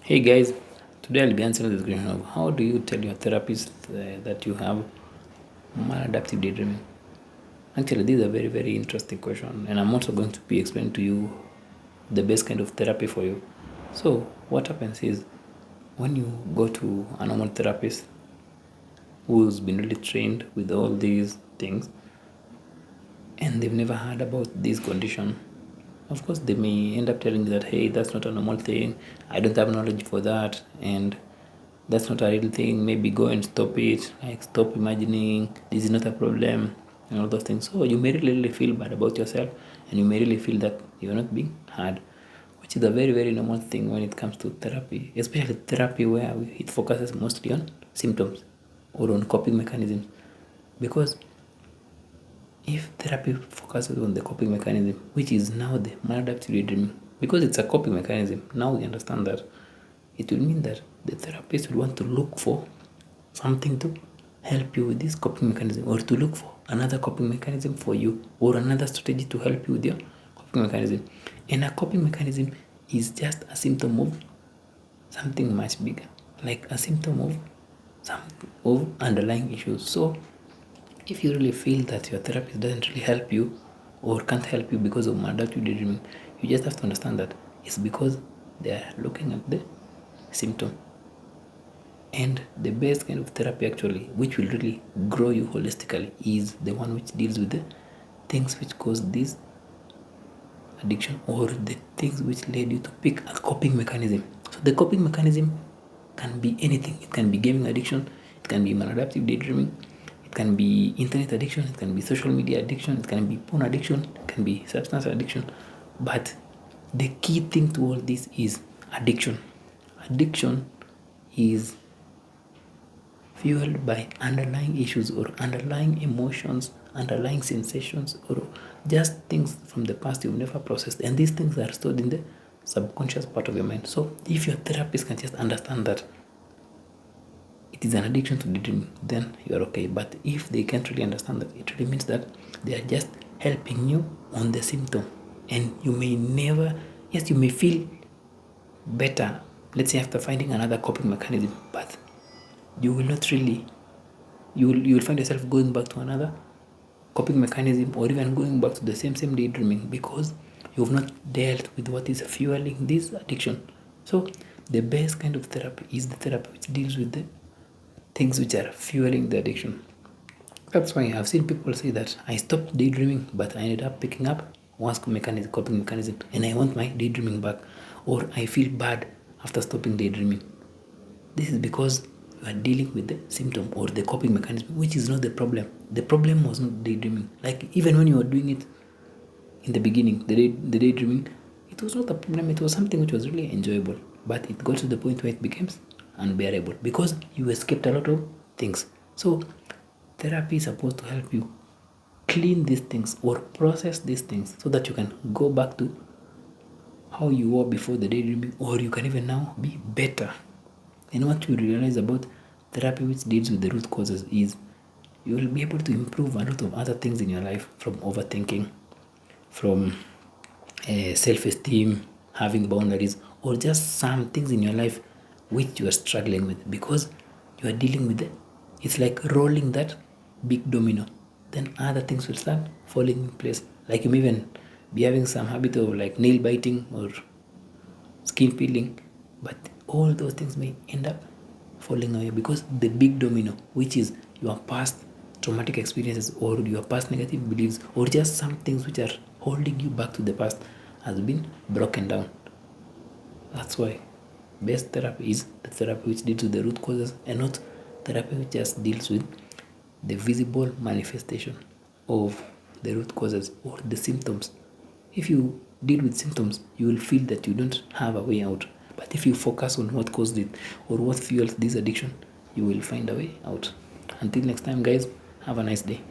Hey guys, today I'll be answering this question of how do you tell your therapist that you have maladaptive daydreaming? Actually, this is a very, very interesting question, and I'm also going to be explaining to you the best kind of therapy for you. So, what happens is when you go to a normal therapist who's been really trained with all these things and they've never heard about this condition, of course, they may end up telling you that, hey, that's not a normal thing, I don't have knowledge for that, and that's not a real thing. Maybe go and stop it. Like, stop imagining this is not a problem and all those things. So you may really feel bad about yourself and you may really feel that you're not being heard, which is a very, very normal thing when it comes to therapy, especially therapy where it focuses mostly on symptoms or on coping mechanisms. Because if therapy focuses on the coping mechanism, which is now the maladaptive daydreaming, because it's a coping mechanism, now we understand that it will mean that the therapist will want to look for something to help you with this coping mechanism, or to look for another coping mechanism for you, or another strategy to help you with your coping mechanism. And a coping mechanism is just a symptom of something much bigger, like a symptom of some of underlying issues. So if you really feel that your therapist doesn't really help you or can't help you because of maladaptive daydreaming, you just have to understand that it's because they are looking at the symptom. And the best kind of therapy actually, which will really grow you holistically, is the one which deals with the things which cause this addiction, or the things which led you to pick a coping mechanism. So the coping mechanism can be anything. It can be gaming addiction, it can be maladaptive daydreaming, it can be internet addiction, it can be social media addiction, it can be porn addiction, it can be substance addiction. But the key thing to all this is addiction. Addiction is fueled by underlying issues or underlying emotions, underlying sensations, or just things from the past you've never processed. And these things are stored in the subconscious part of your mind. So if your therapist can just understand that it is an addiction to daydreaming, then you are okay. But if they can't really understand that, it really means that they are just helping you on the symptom. And you may never, yes, you may feel better, let's say after finding another coping mechanism, but you will not really, you will find yourself going back to another coping mechanism, or even going back to the same daydreaming, because you've not dealt with what is fueling this addiction. So the best kind of therapy is the therapy which deals with the things which are fueling the addiction. That's why I've seen people say that I stopped daydreaming, but I ended up picking up one coping mechanism, and I want my daydreaming back, or I feel bad after stopping daydreaming. This is because you are dealing with the symptom or the coping mechanism, which is not the problem. The problem was not daydreaming. Like, even when you were doing it in the beginning, the daydreaming, it was not a problem. It was something which was really enjoyable. But it got to the point where it became unbearable because you escaped a lot of things. So therapy is supposed to help you clean these things or process these things so that you can go back to how you were before the daydreaming, or you can even now be better. And what you realize about therapy which deals with the root causes is you will be able to improve a lot of other things in your life, from overthinking, from self-esteem, having boundaries, or just some things in your life which you are struggling with, because you are dealing with it. It's like rolling that big domino. Then other things will start falling in place. Like, you may even be having some habit of like nail biting or skin peeling, but all those things may end up falling away because the big domino, which is your past traumatic experiences or your past negative beliefs, or just some things which are holding you back to the past, has been broken down. That's why best therapy is the therapy which deals with the root causes, and not therapy which just deals with the visible manifestation of the root causes or the symptoms. If you deal with symptoms, you will feel that you don't have a way out. But if you focus on what caused it or what fuels this addiction, you will find a way out. Until next time, guys, have a nice day.